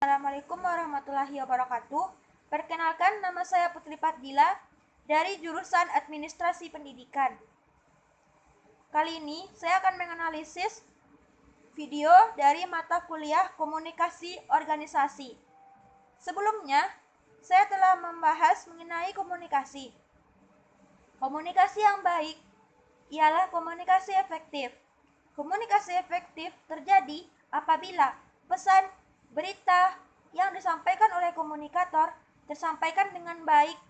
Assalamualaikum warahmatullahi wabarakatuh. Perkenalkan, nama saya Putri Fadila dari jurusan Administrasi Pendidikan. Kali ini saya akan menganalisis video dari mata kuliah Komunikasi Organisasi. Sebelumnya, saya telah membahas mengenai komunikasi. Komunikasi yang baik ialah komunikasi efektif. Komunikasi efektif terjadi apabila pesan, berita yang disampaikan oleh komunikator tersampaikan dengan baik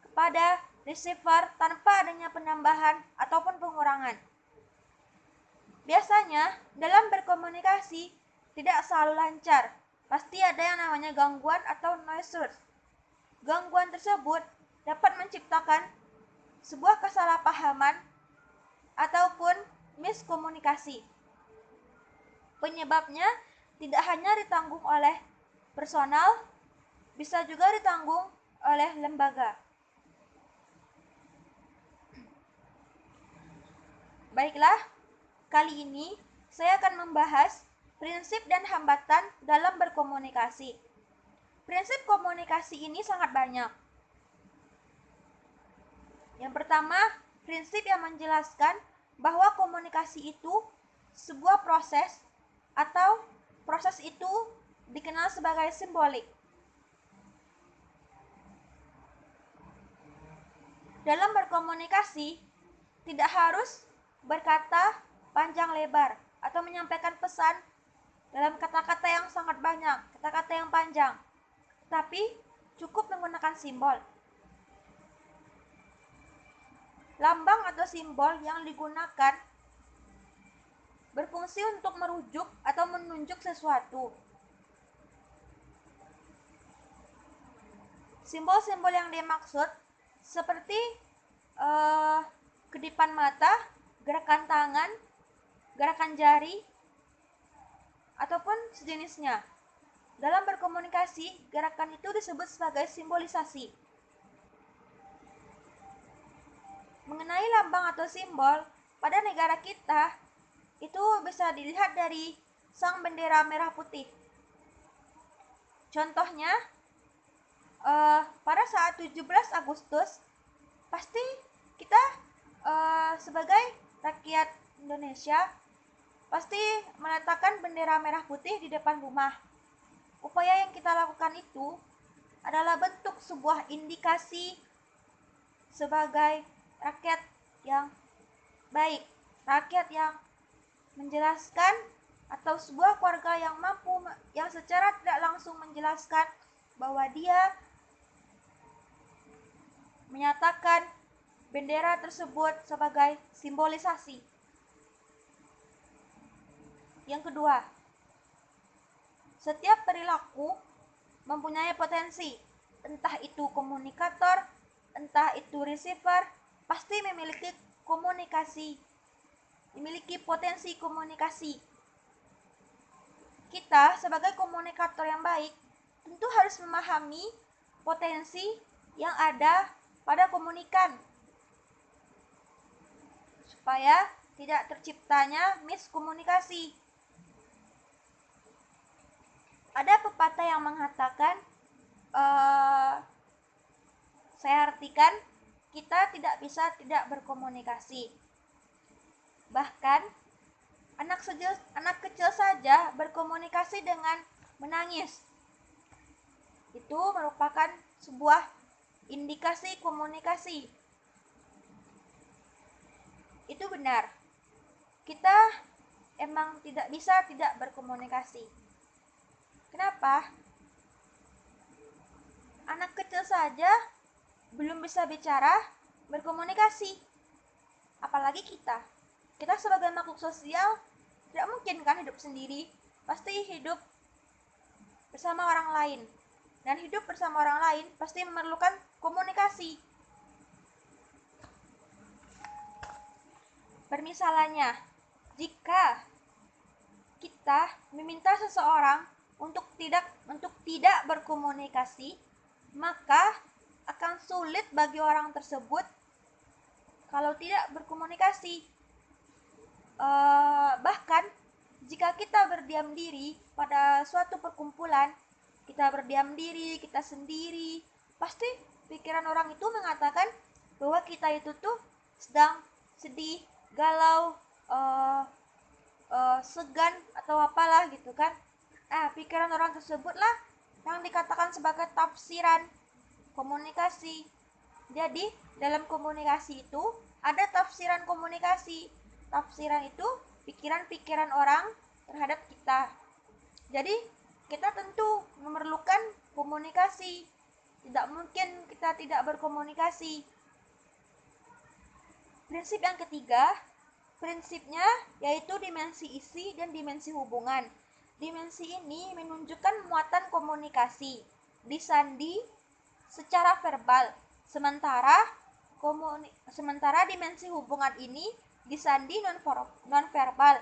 kepada receiver tanpa adanya penambahan ataupun pengurangan. Biasanya, dalam berkomunikasi tidak selalu lancar. Pasti ada yang namanya gangguan atau noise source. Gangguan tersebut dapat menciptakan sebuah kesalahpahaman ataupun miskomunikasi. Penyebabnya tidak hanya ditanggung oleh personal, bisa juga ditanggung oleh lembaga. Baiklah, kali ini saya akan membahas prinsip dan hambatan dalam berkomunikasi. Prinsip komunikasi ini sangat banyak. Yang pertama, prinsip yang menjelaskan bahwa komunikasi itu sebuah proses atau proses itu dikenal sebagai simbolik. Dalam berkomunikasi, tidak harus berkata panjang lebar atau menyampaikan pesan dalam kata-kata yang sangat banyak, kata-kata yang panjang, tapi cukup menggunakan simbol. Lambang atau simbol yang digunakan berfungsi untuk merujuk atau menunjuk sesuatu. Simbol-simbol yang dimaksud seperti kedipan mata, gerakan tangan, gerakan jari, ataupun sejenisnya. Dalam berkomunikasi, gerakan itu disebut sebagai simbolisasi. Mengenai lambang atau simbol, pada negara kita itu bisa dilihat dari sang bendera merah putih. Contohnya, pada saat 17 Agustus, pasti kita sebagai rakyat Indonesia pasti meletakkan bendera merah putih di depan rumah. Upaya yang kita lakukan itu adalah bentuk sebuah indikasi sebagai rakyat yang baik, rakyat yang menjelaskan atau sebuah keluarga yang mampu, yang secara tidak langsung menjelaskan bahwa dia menyatakan bendera tersebut sebagai simbolisasi. Yang kedua, setiap perilaku mempunyai potensi, entah itu komunikator, entah itu receiver, pasti memiliki potensi komunikasi. Kita sebagai komunikator yang baik tentu harus memahami potensi yang ada pada komunikan supaya tidak terciptanya miskomunikasi. Ada pepatah yang mengatakan, saya artikan, kita tidak bisa tidak berkomunikasi. Bahkan anak kecil saja berkomunikasi dengan menangis. Itu merupakan sebuah indikasi komunikasi. Itu benar. Kita emang tidak bisa tidak berkomunikasi. Kenapa? Anak kecil saja belum bisa bicara, berkomunikasi. Apalagi kita. Kita sebagai makhluk sosial tidak mungkin kan hidup sendiri. Pasti hidup bersama orang lain. Dan hidup bersama orang lain pasti memerlukan komunikasi. Permisalannya, jika kita meminta seseorang untuk tidak berkomunikasi, maka akan sulit bagi orang tersebut kalau tidak berkomunikasi. Bahkan jika kita berdiam diri pada suatu perkumpulan, kita berdiam diri, kita sendiri, pasti pikiran orang itu mengatakan bahwa kita itu tuh sedang sedih, galau, segan atau apalah gitu kan. Pikiran orang tersebutlah yang dikatakan sebagai tafsiran komunikasi. Jadi dalam komunikasi itu ada tafsiran komunikasi. Tafsiran itu pikiran-pikiran orang terhadap kita. Jadi kita tentu memerlukan komunikasi. Tidak mungkin kita tidak berkomunikasi. Prinsip yang ketiga, prinsipnya yaitu dimensi isi dan dimensi hubungan. Dimensi ini menunjukkan muatan komunikasi, disandi secara verbal, sementara dimensi hubungan ini disandi non-verbal.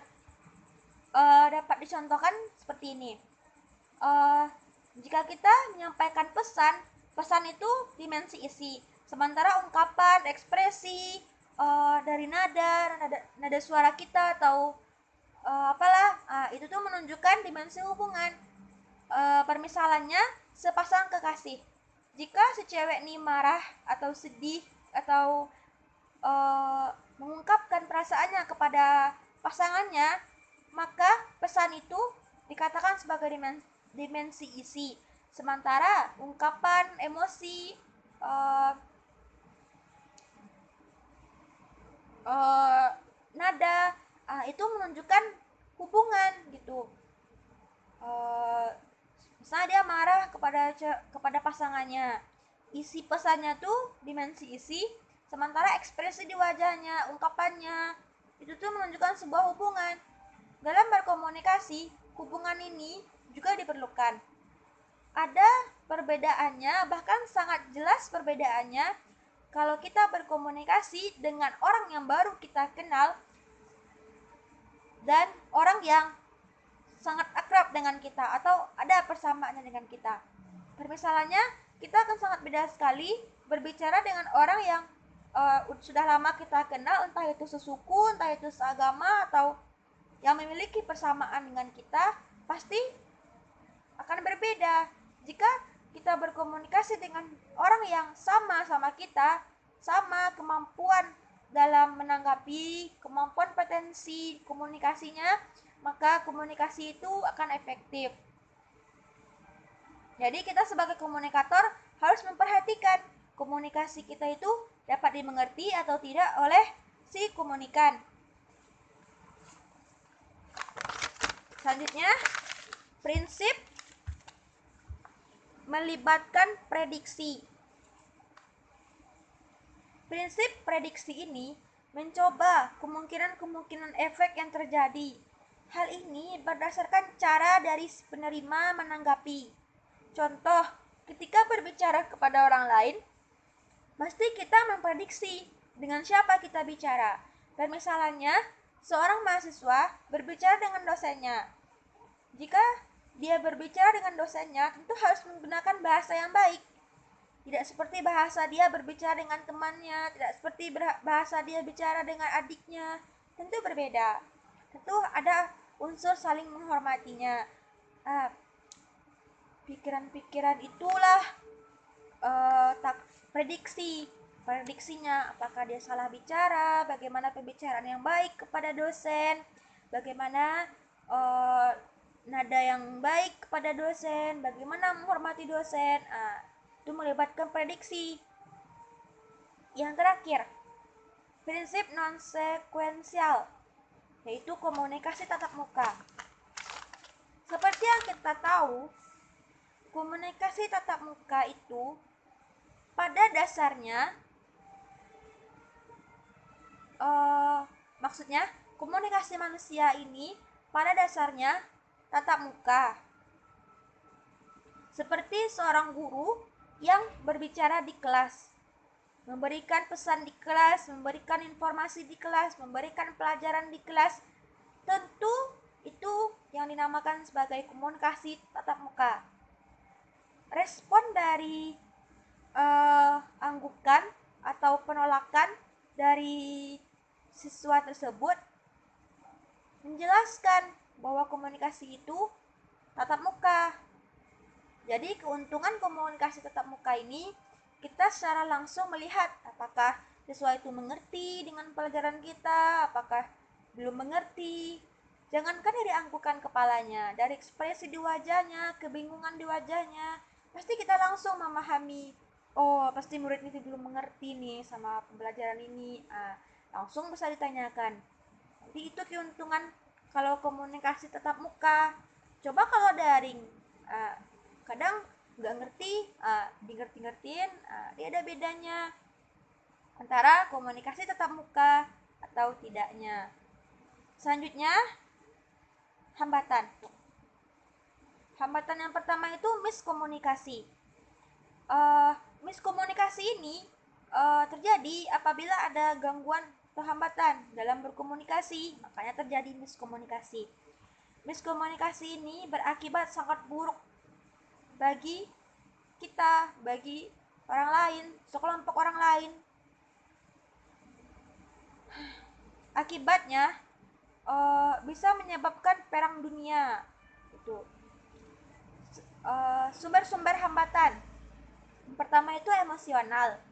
Dapat dicontohkan seperti ini. Jika kita menyampaikan pesan itu dimensi isi, sementara ungkapan, ekspresi dari nada suara kita atau itu tuh menunjukkan dimensi hubungan. Permisalannya sepasang kekasih. Jika si cewek nih marah atau sedih atau mengungkapkan perasaannya kepada pasangannya, maka pesan itu dikatakan sebagai dimensi isi. Sementara ungkapan, emosi, nada, itu menunjukkan hubungan gitu. Misalnya dia marah kepada pasangannya, isi pesannya tuh dimensi isi, sementara ekspresi di wajahnya, ungkapannya, itu tuh menunjukkan sebuah hubungan. Dalam berkomunikasi, hubungan ini juga diperlukan. Ada perbedaannya, bahkan sangat jelas perbedaannya kalau kita berkomunikasi dengan orang yang baru kita kenal dan orang yang sangat akrab dengan kita atau ada persamaannya dengan kita. Permisalannya, kita akan sangat beda sekali berbicara dengan orang yang sudah lama kita kenal, entah itu sesuku, entah itu seagama, atau yang memiliki persamaan dengan kita, pasti akan berbeda. Jika kita berkomunikasi dengan orang yang sama kita, sama kemampuan dalam menanggapi, kemampuan potensi komunikasinya, maka komunikasi itu akan efektif. Jadi kita sebagai komunikator harus memperhatikan komunikasi kita itu dapat dimengerti atau tidak oleh si komunikan. Selanjutnya, prinsip melibatkan prediksi. Prinsip prediksi ini mencoba kemungkinan-kemungkinan efek yang terjadi. Hal ini berdasarkan cara dari penerima menanggapi. Contoh, ketika berbicara kepada orang lain, mesti kita memprediksi dengan siapa kita bicara. Permisalannya, seorang mahasiswa berbicara dengan dosennya. Jika dia berbicara dengan dosennya, tentu harus menggunakan bahasa yang baik. Tidak seperti bahasa dia berbicara dengan temannya, tidak seperti bahasa dia bicara dengan adiknya. Tentu berbeda. Tentu ada unsur saling menghormatinya. Pikiran-pikiran itulah prediksinya, apakah dia salah bicara, bagaimana pembicaraan yang baik kepada dosen, bagaimana nada yang baik kepada dosen, bagaimana menghormati dosen. Itu melibatkan prediksi. Yang terakhir, prinsip non-sekuensial, yaitu komunikasi tatap muka. Seperti yang kita tahu, komunikasi tatap muka itu pada dasarnya maksudnya komunikasi manusia ini pada dasarnya tatap muka. Seperti seorang guru yang berbicara di kelas, memberikan pesan di kelas, memberikan informasi di kelas, memberikan pelajaran di kelas. Tentu itu yang dinamakan sebagai komunikasi tatap muka. Respon dari anggukan atau penolakan dari siswa tersebut menjelaskan bahwa komunikasi itu tatap muka. Jadi keuntungan komunikasi tatap muka ini, kita secara langsung melihat apakah siswa itu mengerti dengan pelajaran kita, apakah belum mengerti. Jangankan dari anggukan kepalanya, dari ekspresi di wajahnya, kebingungan di wajahnya, pasti kita langsung memahami, oh pasti murid ini belum mengerti nih sama pembelajaran ini. Langsung bisa ditanyakan. Jadi itu keuntungan kalau komunikasi tatap muka. Coba kalau daring, kadang nggak ngerti, di ngerti-ngertiin, dia ada bedanya antara komunikasi tatap muka atau tidaknya. Selanjutnya, hambatan. Hambatan yang pertama itu miskomunikasi. Miskomunikasi ini terjadi apabila ada gangguan atau hambatan dalam berkomunikasi, makanya terjadi miskomunikasi. Miskomunikasi ini berakibat sangat buruk bagi kita, bagi orang lain, sekelompok orang lain. Akibatnya bisa menyebabkan perang dunia. Itu sumber-sumber hambatan. Yang pertama itu emosional.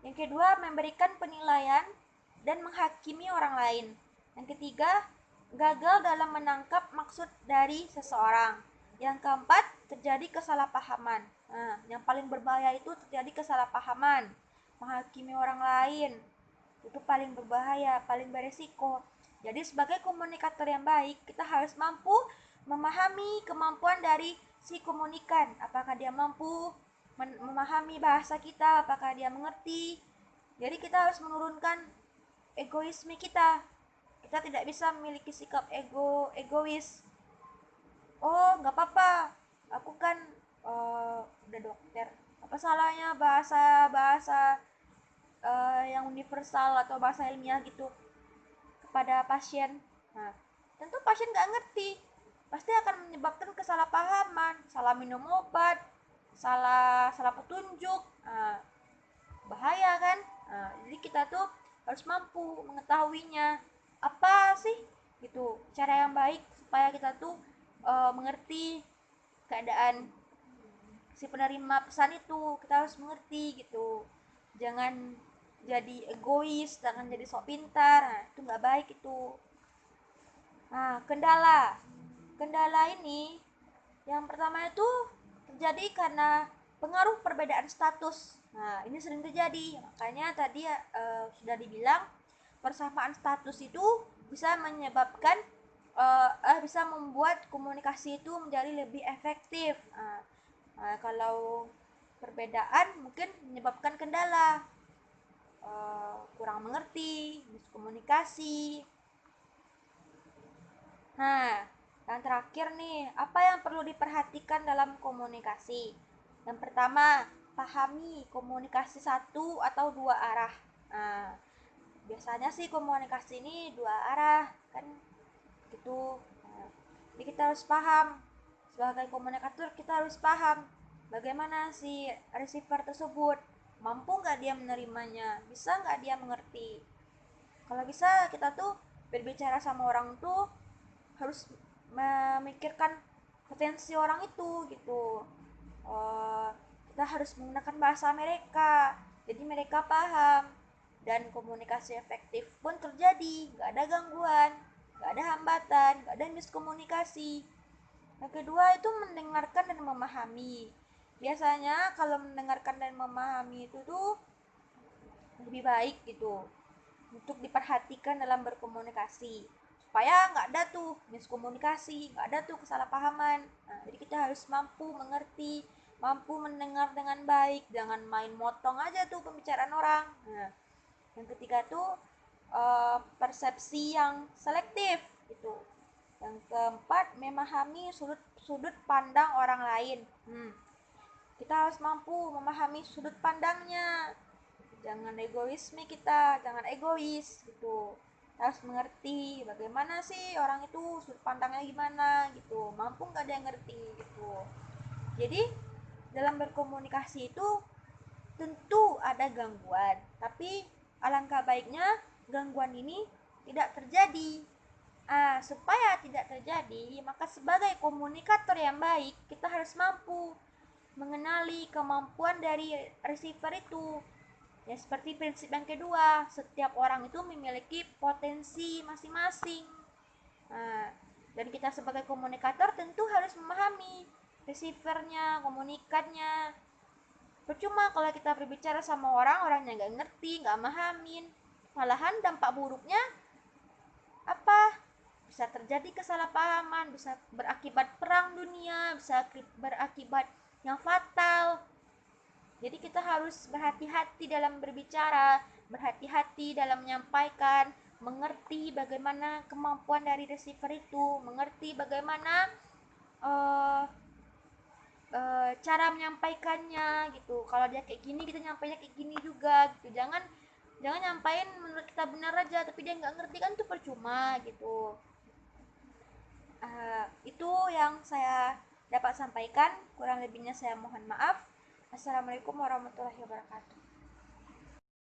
Yang kedua, memberikan penilaian dan menghakimi orang lain. Yang ketiga, gagal dalam menangkap maksud dari seseorang. Yang keempat, terjadi kesalahpahaman. Nah, yang paling berbahaya itu terjadi kesalahpahaman, menghakimi orang lain. Itu paling berbahaya, paling beresiko. Jadi sebagai komunikator yang baik, kita harus mampu memahami kemampuan dari si komunikan. Apakah dia mampu memahami bahasa kita, apakah dia mengerti. Jadi kita harus menurunkan egoisme kita. Kita tidak bisa memiliki sikap egois. Oh, nggak apa-apa, aku kan udah dokter. Apa salahnya bahasa yang universal atau bahasa ilmiah gitu kepada pasien. Nah, tentu pasien nggak ngerti, pasti akan menyebabkan kesalahpahaman, salah minum obat, salah petunjuk. Nah, bahaya kan. Nah, jadi kita tuh harus mampu mengetahuinya apa sih gitu cara yang baik supaya kita tuh mengerti keadaan si penerima pesan itu. Kita harus mengerti gitu, jangan jadi egois, jangan jadi sok pintar. Nah, itu nggak baik itu. Nah, kendala ini yang pertama itu terjadi karena pengaruh perbedaan status. Nah, ini sering terjadi, makanya tadi sudah dibilang persamaan status itu bisa menyebabkan bisa membuat komunikasi itu menjadi lebih efektif. Kalau perbedaan mungkin menyebabkan kendala, kurang mengerti, miskomunikasi. Nah, yang terakhir nih, apa yang perlu diperhatikan dalam komunikasi? Yang pertama, pahami komunikasi satu atau dua arah. Nah, biasanya sih komunikasi ini dua arah, kan gitu. Nah, jadi kita harus paham, sebagai komunikator kita harus paham bagaimana si receiver tersebut, mampu nggak dia menerimanya, bisa nggak dia mengerti. Kalau bisa kita tuh berbicara sama orang tuh harus memikirkan potensi orang itu gitu. Kita harus menggunakan bahasa mereka, jadi mereka paham, dan komunikasi efektif pun terjadi, nggak ada gangguan, nggak ada hambatan, nggak ada miskomunikasi. Yang kedua itu mendengarkan dan memahami. Biasanya kalau mendengarkan dan memahami itu tuh lebih baik gitu untuk diperhatikan dalam berkomunikasi, supaya nggak ada tuh miskomunikasi, nggak ada tuh kesalahpahaman. Nah, jadi kita harus mampu mengerti, mampu mendengar dengan baik, jangan main motong aja tuh pembicaraan orang. Nah, yang ketiga tuh persepsi yang selektif itu. Yang keempat, memahami sudut pandang orang lain. Kita harus mampu memahami sudut pandangnya, jangan egoisme, kita jangan egois gitu. Kita harus mengerti bagaimana sih orang itu, sudut pandangnya gimana gitu, mampu nggak dia ngerti gitu. Jadi dalam berkomunikasi itu tentu ada gangguan, tapi alangkah baiknya gangguan ini tidak terjadi. Supaya tidak terjadi, maka sebagai komunikator yang baik, kita harus mampu mengenali kemampuan dari receiver itu. Ya, seperti prinsip yang kedua, setiap orang itu memiliki potensi masing-masing. Nah, dan kita sebagai komunikator tentu harus memahami receivernya, komunikatnya. Percuma kalau kita berbicara sama orang, orangnya nggak ngerti, nggak mahamin. Malahan dampak buruknya apa? Bisa terjadi kesalahpahaman, bisa berakibat perang dunia, bisa berakibat yang fatal. Jadi kita harus berhati-hati dalam berbicara, berhati-hati dalam menyampaikan, mengerti bagaimana kemampuan dari receiver itu, mengerti bagaimana uh, cara menyampaikannya gitu. Kalau dia kayak gini, kita nyampainya kayak gini juga gitu. Jangan jangan nyampain menurut kita benar aja, tapi dia nggak ngerti, kan itu percuma gitu. Itu yang saya dapat sampaikan. Kurang lebihnya saya mohon maaf. Assalamualaikum warahmatullahi wabarakatuh.